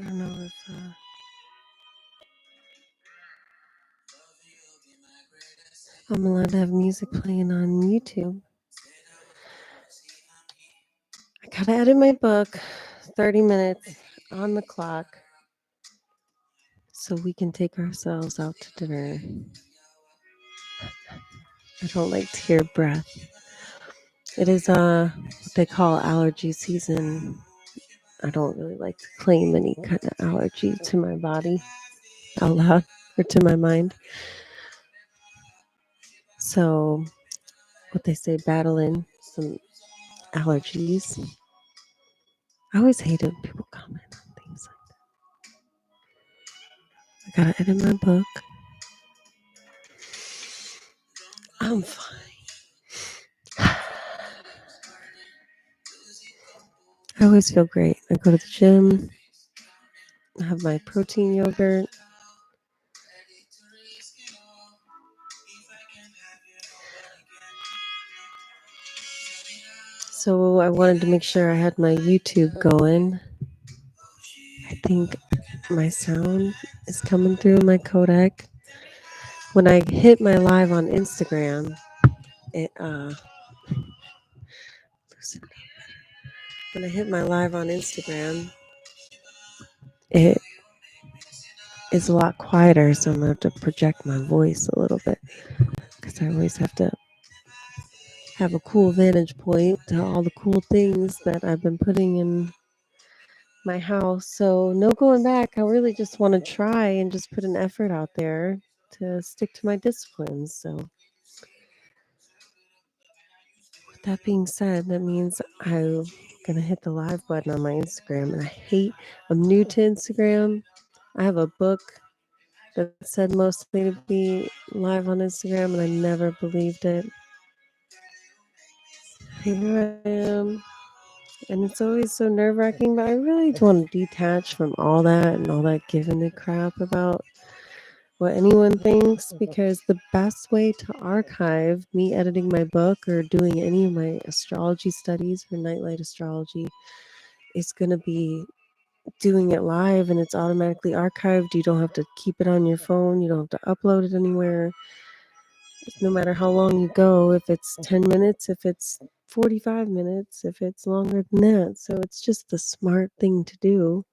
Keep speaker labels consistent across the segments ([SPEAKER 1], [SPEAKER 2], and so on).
[SPEAKER 1] I don't know if I'm allowed to have music playing on YouTube. I gotta edit my book, 30 minutes on the clock, so we can take ourselves out to dinner. I don't like to hear breath. It is what they call allergy season. I don't really like to claim any kind of allergy to my body out loud or to my mind. So, what they say, battling some allergies. I always hate it when people comment on things like that. I gotta edit my book. I'm fine. I always feel great. I go to the gym. I have my protein yogurt. So I wanted to make sure I had my YouTube going. I think my sound is coming through my codec. When I hit my live on Instagram, it when I hit my live on Instagram, it is a lot quieter, so I'm gonna have to project my voice a little bit because I always have to have a cool vantage point to all the cool things that I've been putting in my house. So no going back. I really just want to try and just put an effort out there to stick to my disciplines. So with that being said, that means I'm gonna hit the live button on my Instagram. And I'm new to Instagram. I have a book that said mostly to be live on Instagram, and I never believed it. Here I am. And it's always so nerve-wracking, but I really want to detach from all that and all that giving a crap about what anyone thinks, because the best way to archive me editing my book or doing any of my astrology studies for Nightlight Astrology is going to be doing it live, and it's automatically archived. You don't have to keep it on your phone. You don't have to upload it anywhere. No matter how long you go, if it's 10 minutes, if it's 45 minutes, if it's longer than that. So it's just the smart thing to do.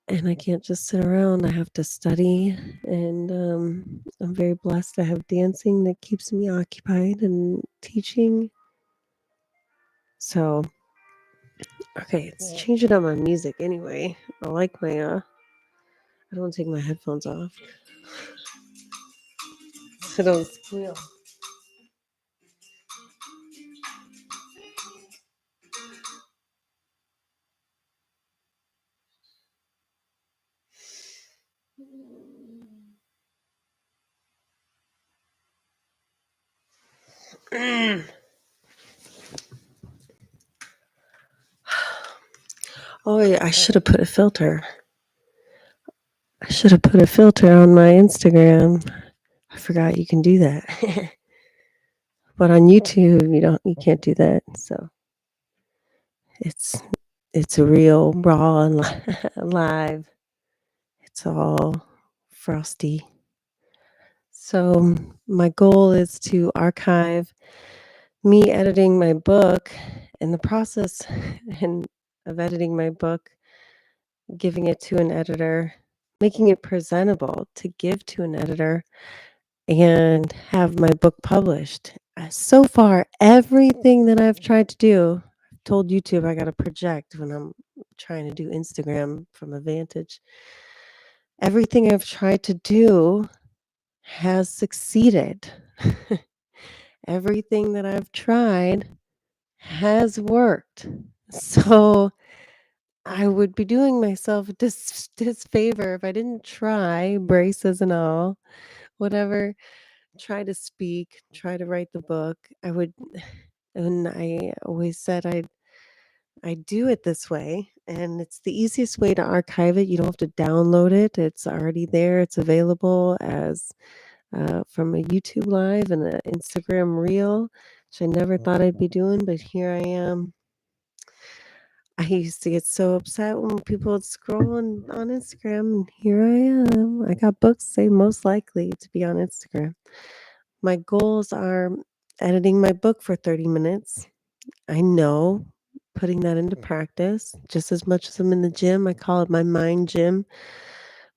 [SPEAKER 1] And I can't just sit around. I have to study. And I'm very blessed to have dancing that keeps me occupied and teaching. So, okay, it's changing up my music anyway. I like my, I don't take my headphones off. I don't squeal. Oh, yeah, I should have put a filter. I should have put a filter on my Instagram. I forgot you can do that. But on YouTube, you can't do that. So it's real, raw, and live. It's all frosty. So my goal is to archive me editing my book, and the process of editing my book, giving it to an editor, making it presentable to give to an editor, and have my book published. So far, everything that I've tried to do, I've told YouTube I got to project when I'm trying to do Instagram from a vantage. Everything I've tried to do has succeeded. Everything that I've tried has worked. So I would be doing myself a disfavor if I didn't try, braces and all, whatever, try to speak, try to write the book. And I always said I'd do it this way, and it's the easiest way to archive it. You don't have to download it. It's already there. It's available as from a YouTube live and an Instagram reel, which I never thought I'd be doing, but here I am. I used to get so upset when people would scroll on Instagram, and here I am. I got books say most likely to be on Instagram. My goals are editing my book for 30 minutes. I know putting that into practice just as much as I'm in the gym. I call it my mind gym.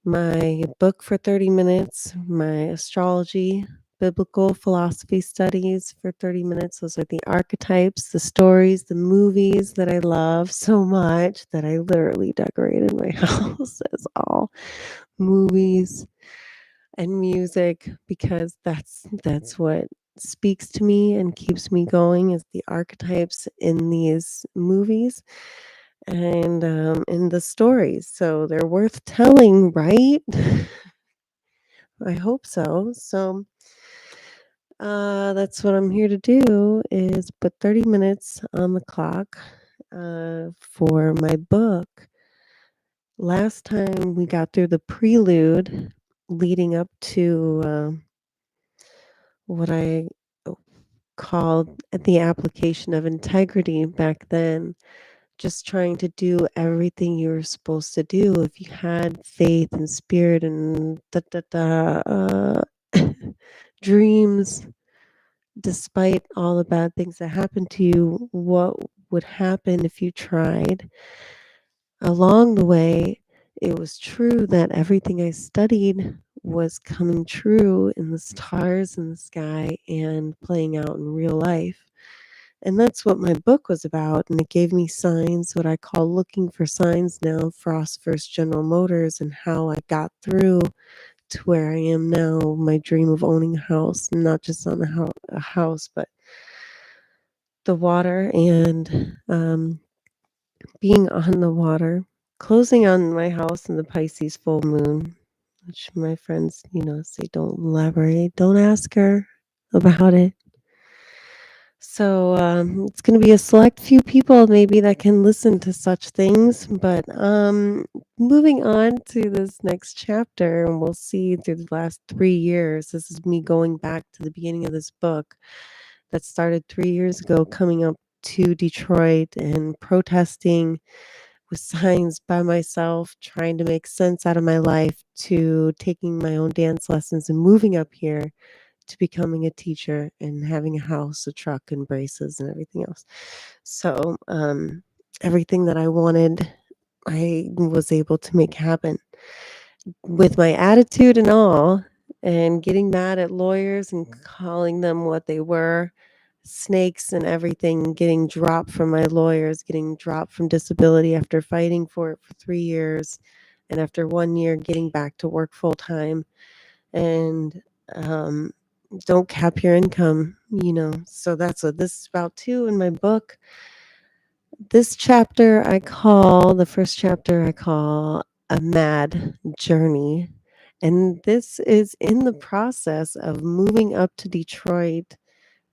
[SPEAKER 1] My book for 30 minutes, my astrology, biblical philosophy studies for 30 minutes. Those are the archetypes, the stories, the movies that I love so much that I literally decorated my house as all movies and music, because that's what speaks to me and keeps me going, is the archetypes in these movies and in the stories. So they're worth telling, right? I hope so. So that's what I'm here to do, is put 30 minutes on the clock for my book. Last time we got through the prelude leading up to what I called the application of integrity back then, just trying to do everything you were supposed to do if you had faith and spirit and dreams, despite all the bad things that happened to you. What would happen if you tried? Along the way, it was true that everything I studied was coming true in the stars in the sky and playing out in real life. And that's what my book was about. And it gave me signs, what I call looking for signs now, Frost First General Motors, and how I got through to where I am now, my dream of owning a house, not just on a house, but the water and being on the water, closing on my house in the Pisces full moon, which my friends, say don't elaborate, don't ask her about it. So it's going to be a select few people maybe that can listen to such things. But moving on to this next chapter, and we'll see through the last 3 years. This is me going back to the beginning of this book that started 3 years ago, coming up to Detroit and protesting with signs by myself, trying to make sense out of my life, to taking my own dance lessons and moving up here to becoming a teacher and having a house, a truck, and braces and everything else. So everything that I wanted, I was able to make happen with my attitude and all, and getting mad at lawyers and calling them what they were, snakes and everything, getting dropped from my lawyers, getting dropped from disability after fighting for it for 3 years, and after 1 year getting back to work full time. And don't cap your income, so that's what this is about too in my book. This chapter the first chapter I call a mad journey. And this is in the process of moving up to Detroit,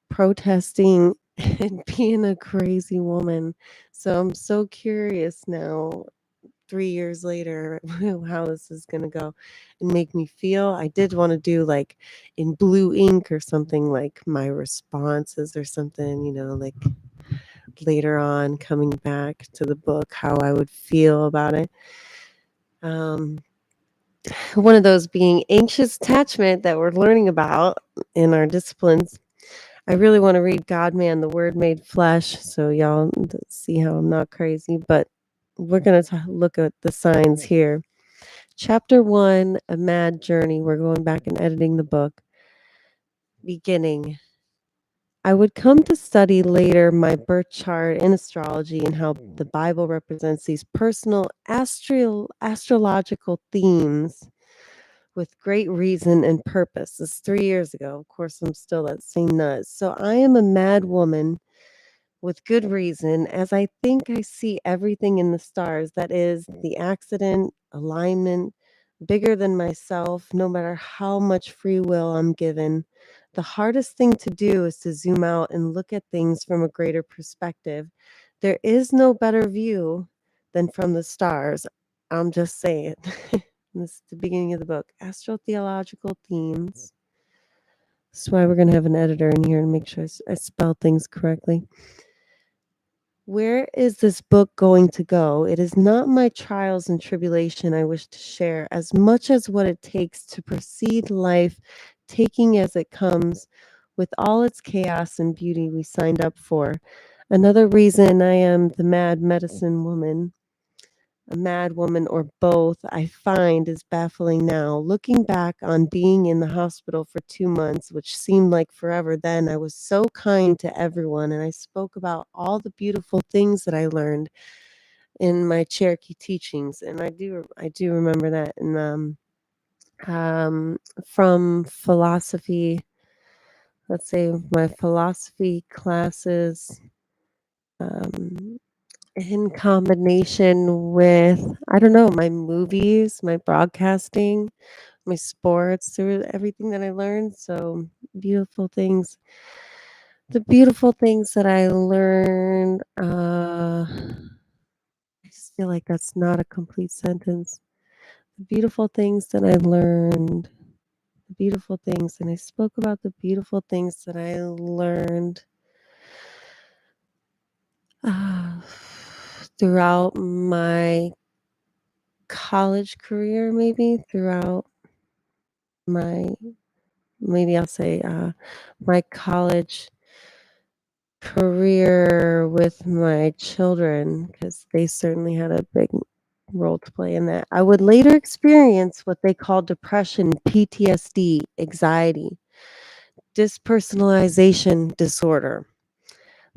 [SPEAKER 1] protesting, and being a crazy woman. So I'm so curious now, 3 years later, how this is going to go and make me feel. I did want to do like in blue ink or something, like my responses or something, like later on coming back to the book, how I would feel about it. One of those being anxious attachment that we're learning about in our disciplines. I really want to read God Man, the Word Made Flesh, so y'all see how I'm not crazy, but we're going to look at the signs here. Chapter 1, A Mad Journey. We're going back and editing the book. Beginning. I would come to study later my birth chart in astrology and how the Bible represents these personal astrological themes with great reason and purpose. This is 3 years ago. Of course, I'm still that same nut. So I am a mad woman with good reason, as I think I see everything in the stars, that is, the accident, alignment, bigger than myself, no matter how much free will I'm given. The hardest thing to do is to zoom out and look at things from a greater perspective. There is no better view than from the stars. I'm just saying. This is the beginning of the book. Astrotheological themes. That's why we're going to have an editor in here to make sure I spell things correctly. Where is this book going to go? It is not my trials and tribulation I wish to share, as much as what it takes to proceed life, taking as it comes, with all its chaos and beauty we signed up for. Another reason I am the mad medicine woman, a mad woman, or both, I find is baffling now. Looking back on being in the hospital for 2 months, which seemed like forever then, I was so kind to everyone, and I spoke about all the beautiful things that I learned in my Cherokee teachings, and I do remember that. And from philosophy, let's say my philosophy classes, um, in combination with, I don't know, my movies, my broadcasting, my sports, there was everything that I learned. So beautiful things. The beautiful things that I learned, I just feel like that's not a complete sentence. The beautiful things that I learned, the beautiful things, and I spoke about the beautiful things that I learned uh, throughout my college career, maybe throughout my, maybe I'll say, my college career with my children, because they certainly had a big role to play in that. I would later experience what they call depression, PTSD, anxiety, dispersonalization disorder.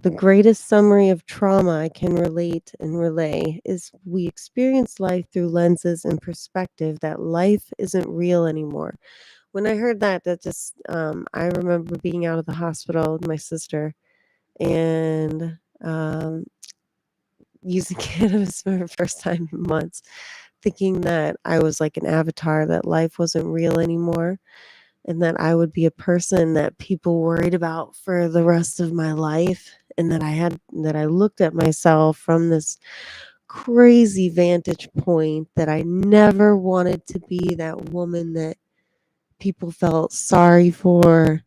[SPEAKER 1] The greatest summary of trauma I can relate and relay is we experience life through lenses and perspective that life isn't real anymore. When I heard that, that just, I remember being out of the hospital with my sister and using cannabis for the first time in months, thinking that I was like an avatar, that life wasn't real anymore, and that I would be a person that people worried about for the rest of my life. And that I looked at myself from this crazy vantage point, that I never wanted to be that woman that people felt sorry for.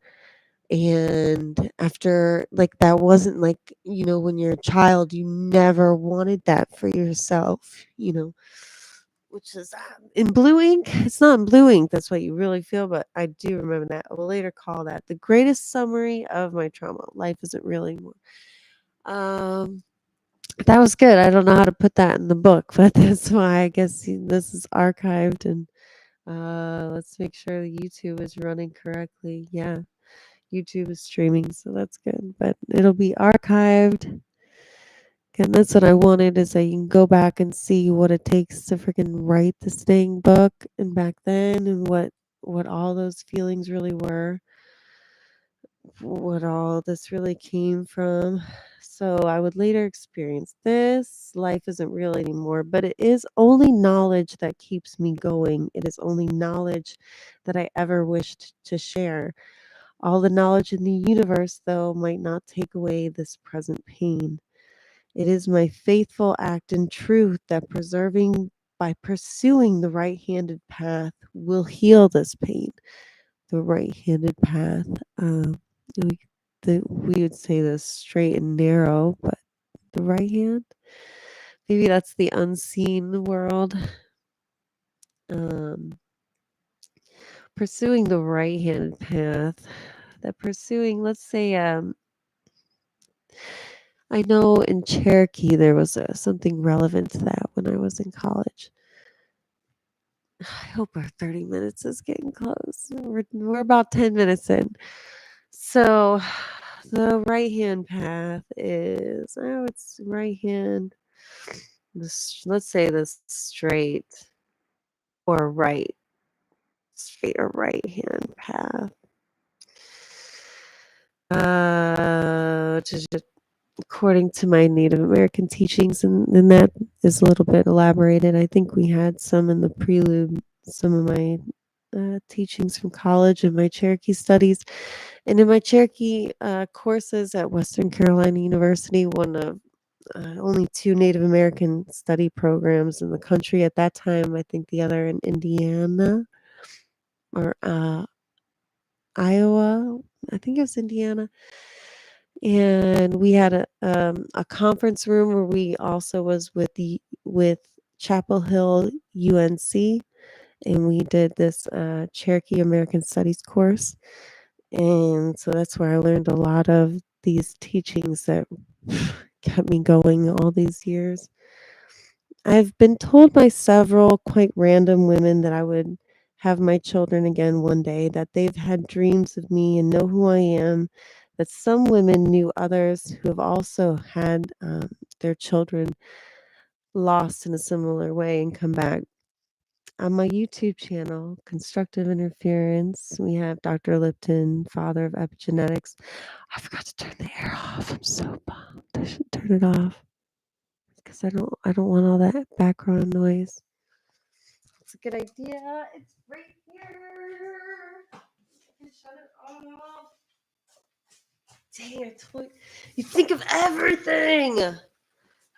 [SPEAKER 1] And after, like, that wasn't like, when you're a child, you never wanted that for yourself, which is in Blue Ink. It's not in Blue Ink. That's what you really feel. But I do remember that. I will later call that the greatest summary of my trauma. Life isn't real anymore. Um, that was good. I don't know how to put that in the book, but that's why I guess this is archived. And let's make sure the YouTube is running correctly. Yeah. YouTube is streaming, so that's good. But it'll be archived. And that's what I wanted, is that you can go back and see what it takes to freaking write this dang book, and back then, and what all those feelings really were, what all this really came from. So I would later experience this. Life isn't real anymore, but it is only knowledge that keeps me going. It is only knowledge that I ever wished to share. All the knowledge in the universe, though, might not take away this present pain. It is my faithful act in truth that preserving by pursuing the right handed path will heal this pain. The right handed path. We, we would say the straight and narrow, but the right hand? Maybe that's the unseen world. Um, Pursuing the right handed path. That pursuing, let's say, I know in Cherokee there was something relevant to that when I was in college. I hope our 30 minutes is getting close. We're about 10 minutes in. So the right hand path is, it's right hand. Let's say the straight or right hand path. Just according to my Native American teachings, and that is a little bit elaborated. I think we had some in the prelude, some of my teachings from college and my Cherokee studies. And in my Cherokee courses at Western Carolina University, one of only two Native American study programs in the country at that time. I think the other in Indiana or Iowa. I think it was Indiana. And we had a conference room where we also was with Chapel Hill UNC, and we did this Cherokee American Studies course. And so that's where I learned a lot of these teachings that kept me going all these years. I've been told by several quite random women that I would have my children again one day, that they've had dreams of me and know who I am, that some women knew others who have also had their children lost in a similar way and come back. On my YouTube channel, Constructive Interference, we have Dr. Lipton, father of epigenetics. I forgot to turn the air off. I'm so bummed. I should turn it off because I don't want all that background noise. It's a good idea. It's right here. I can shut it off. Dang, I told you. You think of everything. I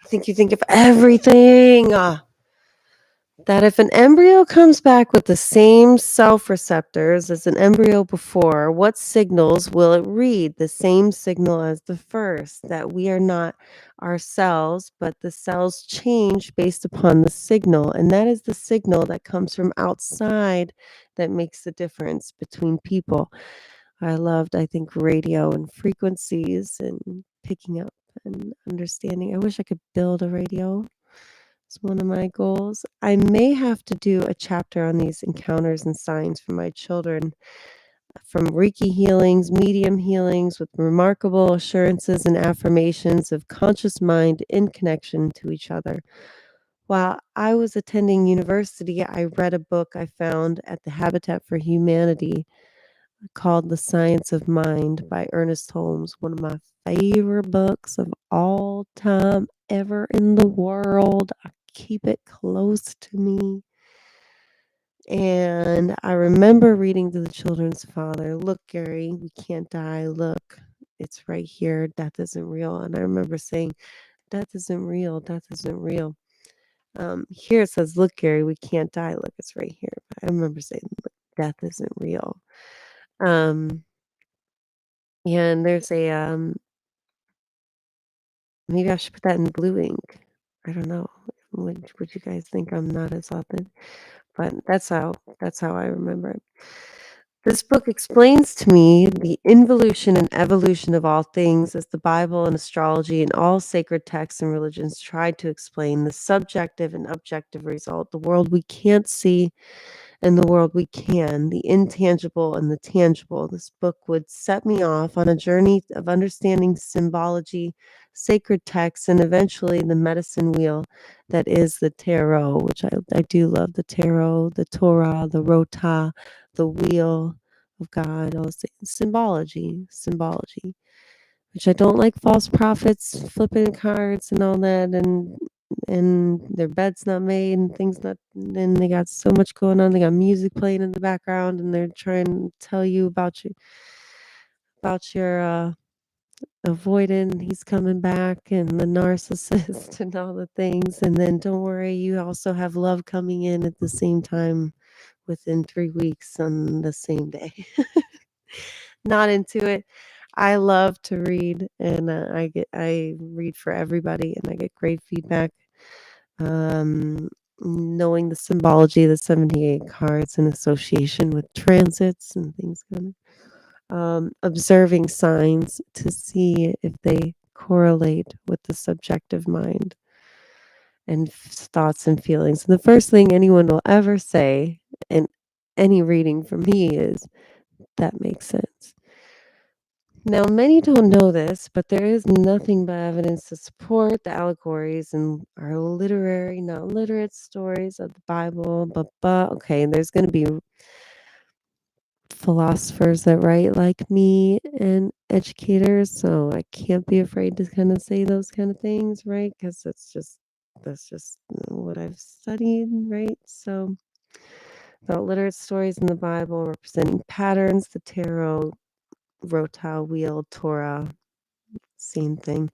[SPEAKER 1] think you think of everything. That if an embryo comes back with the same self-receptors as an embryo before, what signals will it read? The same signal as the first, that we are not our cells, but the cells change based upon the signal. And that is the signal that comes from outside that makes the difference between people. I think, radio and frequencies and picking up and understanding. I wish I could build a radio. It's one of my goals. I may have to do a chapter on these encounters and signs for my children, from Reiki healings, medium healings with remarkable assurances and affirmations of conscious mind in connection to each other. While I was attending university, I read a book I found at the Habitat for Humanity called The Science of Mind by Ernest Holmes, one of my favorite books of all time ever in the world. I keep it close to me. And I remember reading to the children's father, "Look, Gary, we can't die. Look, it's right here. Death isn't real." And I remember saying, "Death isn't real. Death isn't real." Here it says, "Look, Gary, we can't die. Look, it's right here." But I remember saying, "Look, death isn't real." Um, and there's maybe I should put that in blue ink. I don't know. Would you guys think I'm not as authentic? But that's how I remember it. This book explains to me the involution and evolution of all things, as the Bible and astrology and all sacred texts and religions tried to explain the subjective and objective result, the world we can't see and the world we can, the intangible and the tangible. This book would set me off on a journey of understanding symbology, sacred texts, and eventually the medicine wheel that is the tarot, which I do love the tarot, the Torah, the Rota, the wheel of God, all this symbology, which I don't like false prophets flipping cards and all that, and their bed's not made and things not, and they got so much going on. They got music playing in the background and they're trying to tell you about your avoidant, he's coming back, and the narcissist and all the things. And then don't worry, you also have love coming in at the same time within 3 weeks on the same day. Not into it. I love to read, and I read for everybody, and I get great feedback. Knowing the symbology of the 78 cards in association with transits and things kind of observing signs to see if they correlate with the subjective mind and thoughts and feelings. And the first thing anyone will ever say in any reading from me is, "That makes sense." Now, many don't know this, but there is nothing but evidence to support the allegories and our literary, not literate stories of the Bible. But okay, there's going to be philosophers that write like me and educators, so I can't be afraid to kind of say those kind of things, right? Because that's just what I've studied, right? So, the literate stories in the Bible representing patterns, the tarot, Rota, wheel, Torah, same thing.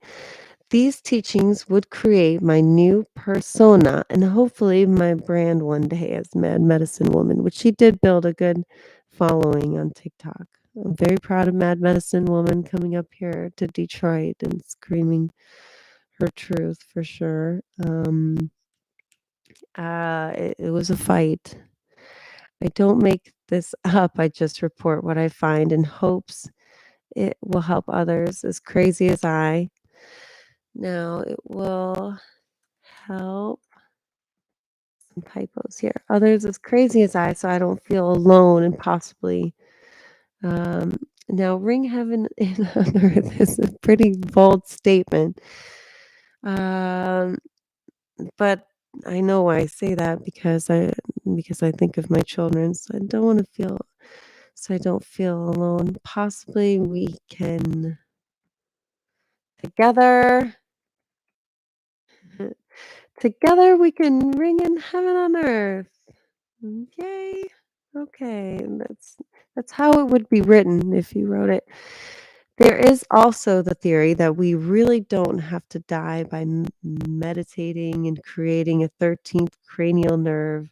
[SPEAKER 1] These teachings would create my new persona and hopefully my brand one day as Mad Medicine Woman, which she did build a good following on TikTok. I'm very proud of MadMedicineWoman coming up here to Detroit and screaming her truth for sure. It was a fight. I don't make this up. I just report what I find in hopes it will help others as crazy as I. Now it will help some typos here. Others as crazy as I, so I don't feel alone and possibly. Um, Now, ring heaven and on earth is a pretty bold statement. But I know why I say that because I think of my children. So I don't feel alone. Possibly we can together together we can ring in heaven on earth. Yay. Okay. And that's how it would be written if you wrote it. There is also the theory that we really don't have to die by meditating and creating a 13th cranial nerve,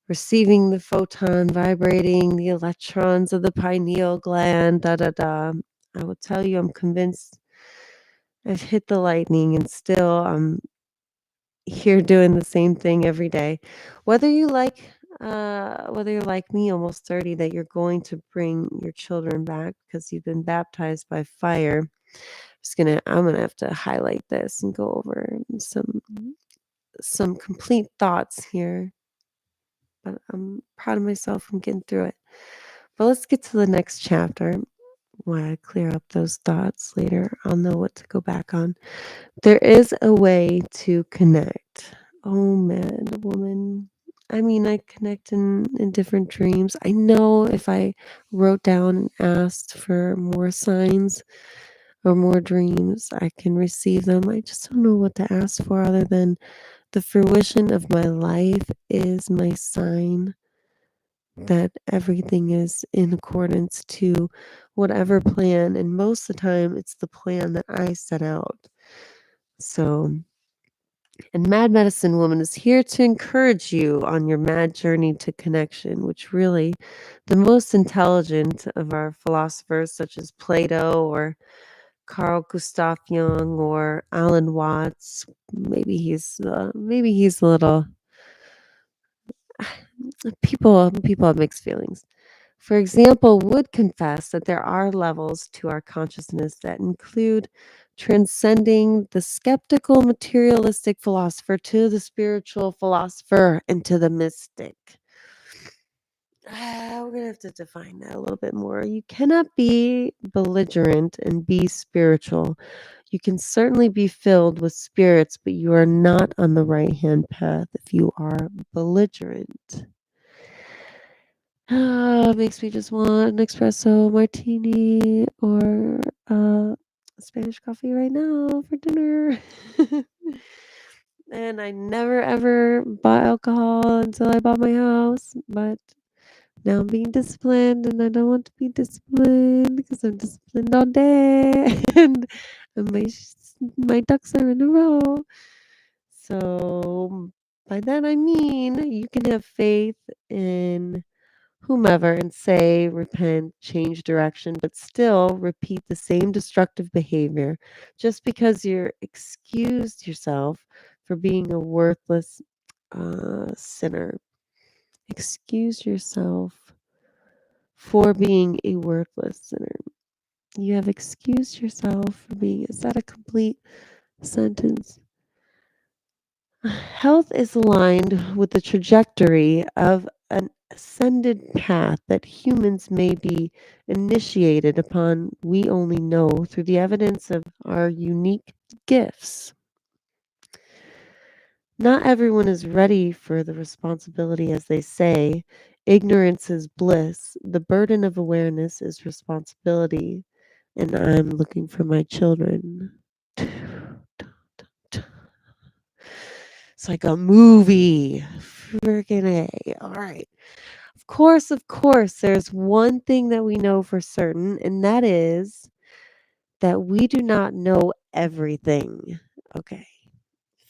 [SPEAKER 1] receiving the photon, vibrating the electrons of the pineal gland, da da da. I will tell you, I'm convinced I've hit the lightning and still I'm here doing the same thing every day. Whether you like whether you're like me, almost 30, that you're going to bring your children back because you've been baptized by fire. I'm gonna have to highlight this and go over some complete thoughts here. But I'm proud of myself from getting through it. But let's get to the next chapter. When I clear up those thoughts later, I'll know what to go back on. There is a way to connect. Oh man, woman. I mean, I connect in different dreams. I know if I wrote down and asked for more signs or more dreams, I can receive them. I just don't know what to ask for other than the fruition of my life is my sign that everything is in accordance to whatever plan. And most of the time, it's the plan that I set out. So, and Mad Medicine Woman is here to encourage you on your mad journey to connection, which really the most intelligent of our philosophers, such as Plato or Carl Gustav Jung or Alan Watts, maybe he's a little people have mixed feelings. For example, would confess that there are levels to our consciousness that include transcending the skeptical materialistic philosopher to the spiritual philosopher and to the mystic. We're going to have to define that a little bit more. You cannot be belligerent and be spiritual. You can certainly be filled with spirits, but you are not on the right hand path if you are belligerent. Makes me just want an espresso martini or Spanish coffee right now for dinner. And I never ever bought alcohol until I bought my house, but now I'm being disciplined and I don't want to be disciplined because I'm disciplined all day and my ducks are in a row. So by that I mean you can have faith in whomever and say, repent, change direction, but still repeat the same destructive behavior just because you're excused yourself for being a worthless sinner. Excuse yourself for being a worthless sinner. You have excused yourself for being. Is that a complete sentence? Health is aligned with the trajectory of an ascended path that humans may be initiated upon, we only know through the evidence of our unique gifts. Not everyone is ready for the responsibility, as they say. Ignorance is bliss. The burden of awareness is responsibility. And I'm looking for my children. It's like a movie. Freaking A. All right. Of course, there's one thing that we know for certain, and that is that we do not know everything. Okay.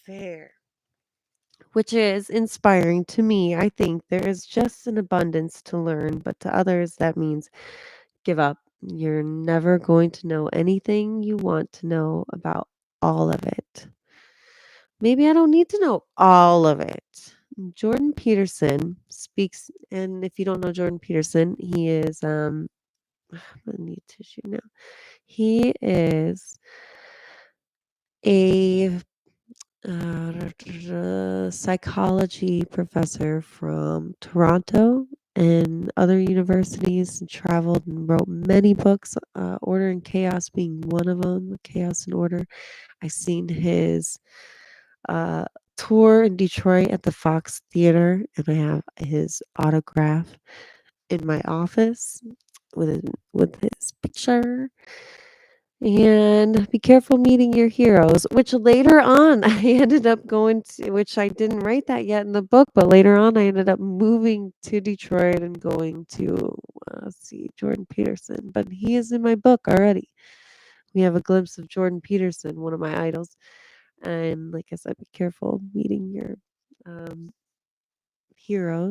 [SPEAKER 1] Fair. Which is inspiring to me. I think there is just an abundance to learn, but to others, that means give up. You're never going to know anything you want to know about all of it. Maybe I don't need to know all of it. Jordan Peterson speaks, and if you don't know Jordan Peterson, he is I need tissue now. He is a psychology professor from Toronto and other universities, and traveled and wrote many books, Order and Chaos being one of them, Chaos and Order. I've seen his tour in Detroit at the Fox Theater, and I have his autograph in my office with his picture. And be careful meeting your heroes, which later on I ended up going to, which I didn't write that yet in the book, but later on I ended up moving to Detroit and going to see Jordan Peterson. But he is in my book already. We have a glimpse of Jordan Peterson, one of my idols. And like I said, be careful meeting your heroes.